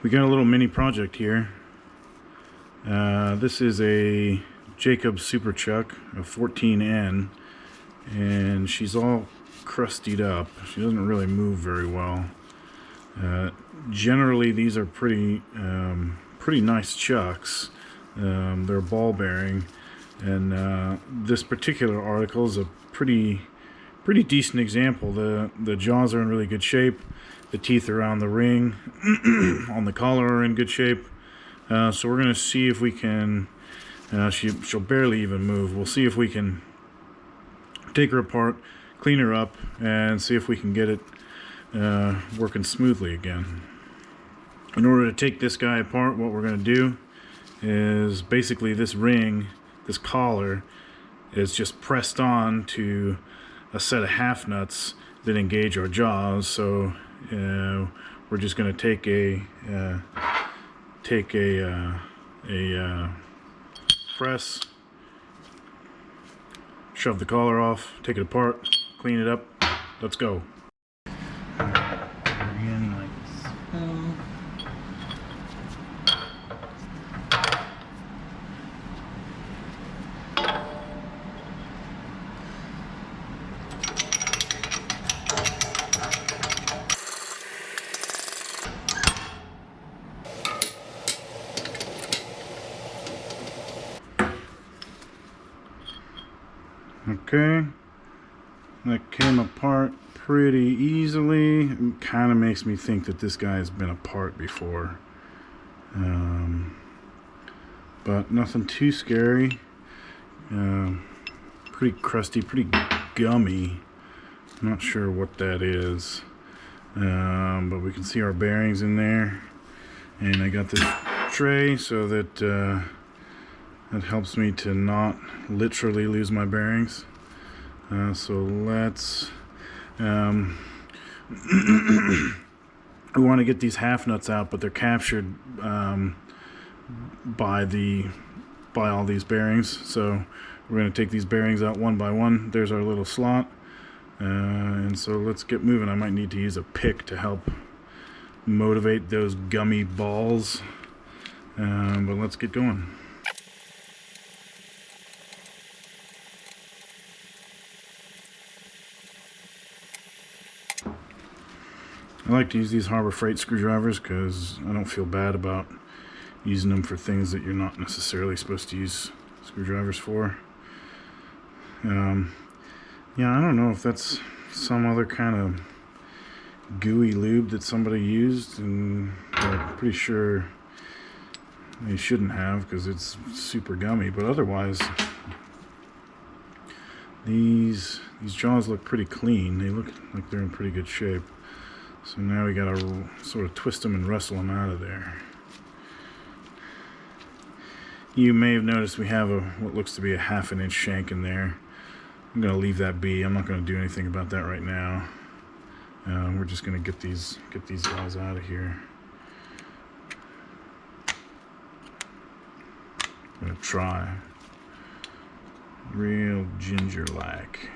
We got a little mini project here. This is a Jacobs Super Chuck, a 14N, and she's all crustied up. She doesn't really move very well. Generally, these are pretty nice chucks. They're ball bearing, and this particular article is a pretty decent example. The jaws are in really good shape. The teeth around the ring on the collar are in good shape. So we're going to see if we can, she'll barely even move. We'll see if we can take her apart, clean her up, and see if we can get it working smoothly again. In order to take this guy apart, what we're going to do is basically this ring, this collar, is just pressed on to a set of half nuts that engage our jaws. So we're just going to take a press, shove the collar off, take it apart, clean it up. Let's go. Okay, that came apart pretty easily. It kind of makes me think that this guy has been apart before, but nothing too scary. Pretty crusty, pretty gummy. I'm not sure what that is, but we can see our bearings in there, and I got this tray so that that helps me to not literally lose my bearings. So let's we want to get these half nuts out, but they're captured by all these bearings. So we're going to take these bearings out one by one. There's our little slot, and so let's get moving. I might need to use a pick to help motivate those gummy balls, but let's get going. I like to use these Harbor Freight screwdrivers because I don't feel bad about using them for things that you're not necessarily supposed to use screwdrivers for. Yeah, I don't know if that's some other kind of gooey lube that somebody used, and I'm pretty sure they shouldn't have because it's super gummy, but otherwise these jaws look pretty clean. They look like they're in pretty good shape. So now we gotta sort of twist them and wrestle them out of there. You may have noticed we have what looks to be a 1/2 inch shank in there. I'm gonna leave that be. I'm not gonna do anything about that right now. We're just gonna get these guys out of here. I'm gonna try real ginger-like.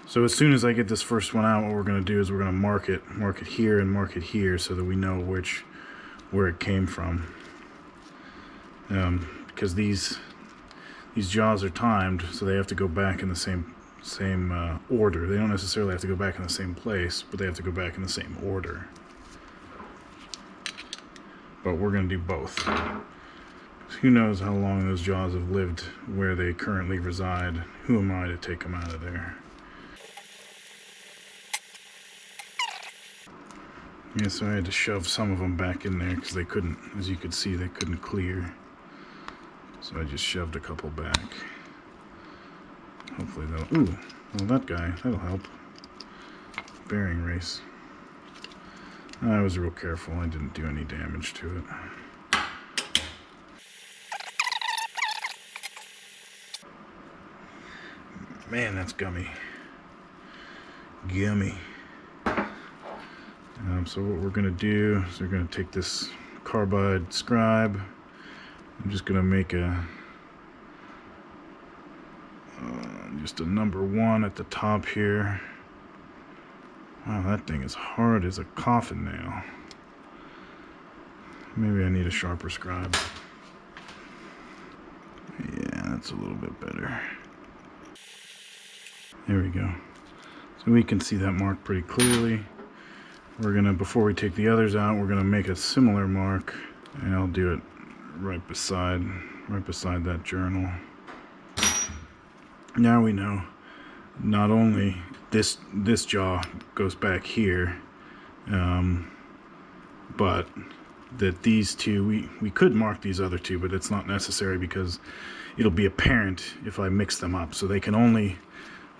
So as soon as I get this first one out, what we're going to do is we're going to mark it here and mark it here so that we know where it came from. Because these jaws are timed, so they have to go back in the same order. They don't necessarily have to go back in the same place, but they have to go back in the same order. But we're going to do both. Who knows how long those jaws have lived where they currently reside? Who am I to take them out of there? Yeah, so I had to shove some of them back in there because they couldn't, as you could see, they couldn't clear. So I just shoved a couple back. Hopefully they'll, ooh, well that guy, that'll help. Bearing race. I was real careful, I didn't do any damage to it. Man, that's gummy. Gummy. So what we're going to do is we're going to take this carbide scribe. I'm just going to make just a number 1 at the top here. Wow, that thing is hard as a coffin nail. Maybe I need a sharper scribe. Yeah, that's a little bit better. There we go. So we can see that mark pretty clearly. We're gonna, before we take the others out, we're gonna make a similar mark, and I'll do it right beside that journal. Now we know not only this jaw goes back here, but that these two, we could mark these other two, but it's not necessary because it'll be apparent if I mix them up. So they can only,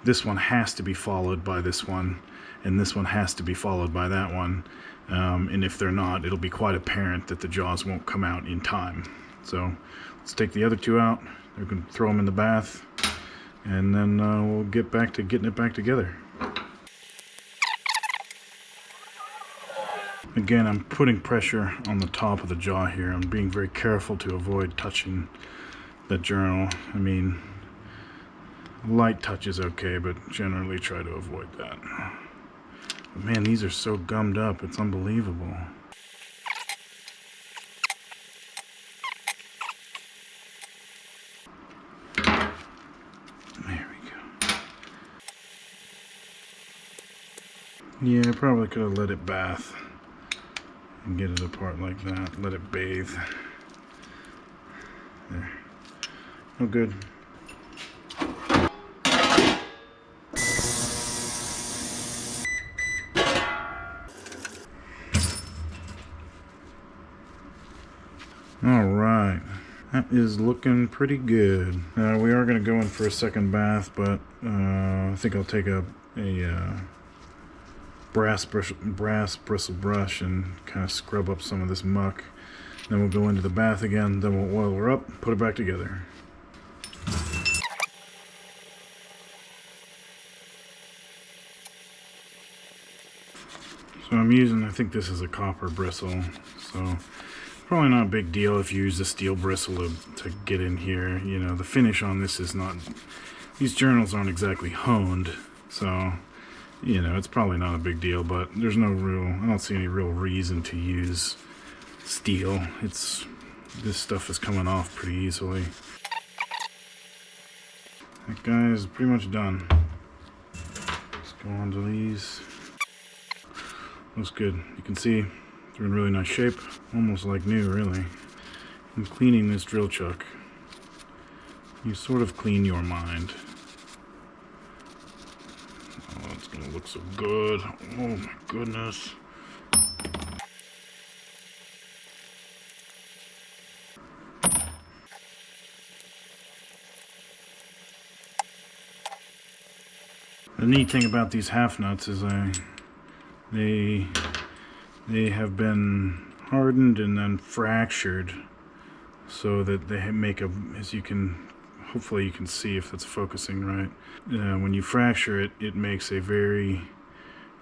this one has to be followed by this one, and this one has to be followed by that one. And if they're not, it'll be quite apparent that the jaws won't come out in time. So let's take the other two out. We can throw them in the bath, and then we'll get back to getting it back together. Again, I'm putting pressure on the top of the jaw here. I'm being very careful to avoid touching the journal. I mean, light touch is okay, but generally try to avoid that. But man, these are so gummed up, it's unbelievable. There we go. Yeah, I probably could have let it bath and get it apart like that. Let it bathe. There. Oh, good. All right, that is looking pretty good. We are going to go in for a second bath, but I think I'll take a brass bristle brush and kind of scrub up some of this muck. Then we'll go into the bath again, then we'll oil her up, put it back together. So I'm using, I think this is a copper bristle, so probably not a big deal if you use a steel bristle to get in here. You know, the finish on this is not, these journals aren't exactly honed, so you know, it's probably not a big deal, but there's no real, I don't see any real reason to use steel. This stuff is coming off pretty easily. That guy is pretty much done. Let's go on to these. Looks good. You can see they're in really nice shape, almost like new, really. I'm cleaning this drill chuck. You sort of clean your mind. Oh, it's gonna look so good. Oh my goodness. The neat thing about these half nuts is they have been hardened and then fractured so that they make a, as you can, hopefully you can see if that's focusing right. When you fracture it, it makes a very,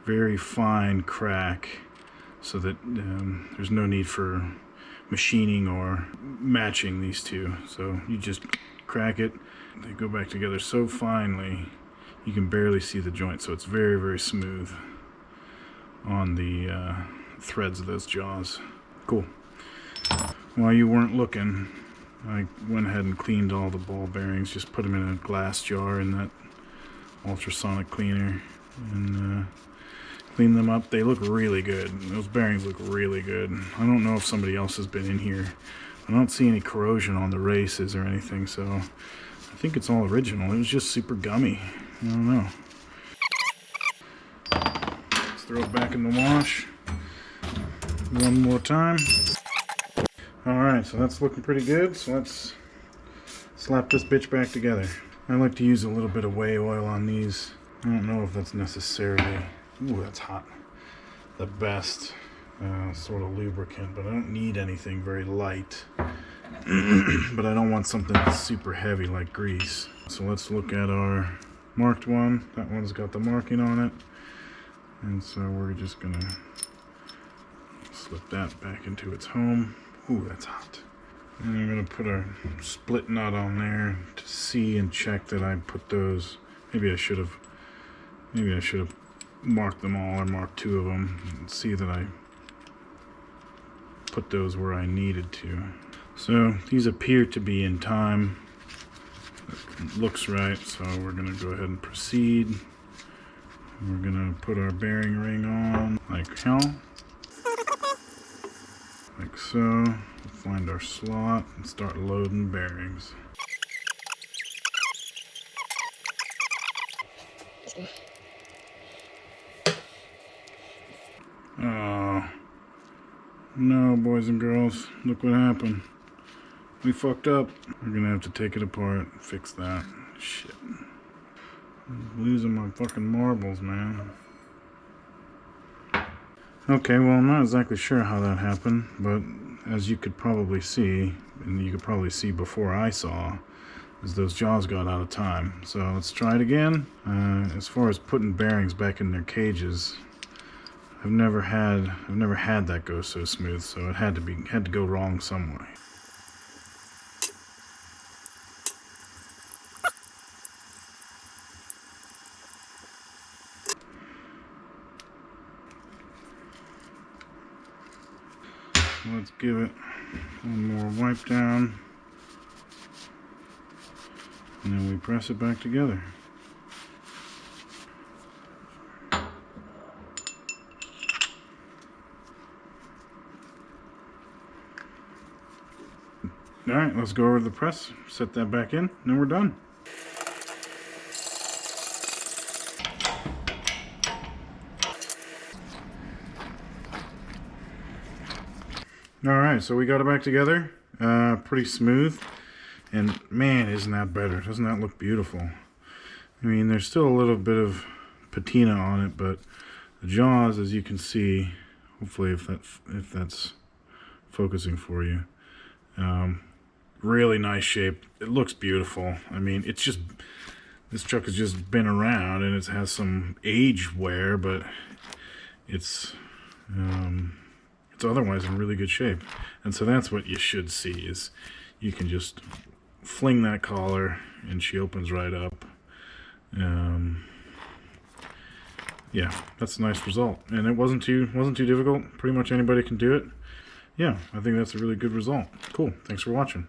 very fine crack so that there's no need for machining or matching these two. So you just crack it, they go back together so finely you can barely see the joint, so it's very, very smooth on the threads of those jaws. Cool. While you weren't looking, I went ahead and cleaned all the ball bearings, just put them in a glass jar in that ultrasonic cleaner and cleaned them up. They look really good. Those bearings look really good. I don't know if somebody else has been in here. I don't see any corrosion on the races or anything, so I think it's all original. It was just super gummy. I don't know. Let's throw it back in the wash one more time. Alright, so that's looking pretty good. So let's slap this bitch back together. I like to use a little bit of whey oil on these. I don't know if that's necessarily, ooh, that's hot, the best sort of lubricant, but I don't need anything very light. But I don't want something that's super heavy like grease. So let's look at our marked one. That one's got the marking on it. And so we're just gonna slip that back into its home. Ooh, that's hot. And I'm gonna put a split nut on there to see and check that I put those. Maybe I should have marked them all, or marked two of them, and see that I put those where I needed to. So these appear to be in time. It looks right, so we're gonna go ahead and proceed. We're gonna put our bearing ring on like hell. Like so. Find our slot and start loading bearings. Oh, no, boys and girls, look what happened. We fucked up. We're gonna have to take it apart, fix that. Shit. I'm losing my fucking marbles, man. Okay, well, I'm not exactly sure how that happened, but as you could probably see, and you could probably see before I saw, is those jaws got out of time. So let's try it again. As far as putting bearings back in their cages, I've never had that go so smooth. So it had to go wrong some way. Let's give it one more wipe down, and then we press it back together. Alright, let's go over to the press, set that back in, and then we're done. Alright, so we got it back together. Pretty smooth. And man, isn't that better? Doesn't that look beautiful? I mean, there's still a little bit of patina on it, but the jaws, as you can see, hopefully if that's focusing for you, really nice shape. It looks beautiful. I mean, it's just, this truck has just been around and it has some age wear, but it's otherwise in really good shape. And so that's what you should see, is you can just fling that collar and she opens right up. Yeah, that's a nice result, and it wasn't too difficult. Pretty much anybody can do it. Yeah, I think that's a really good result. Cool. Thanks for watching.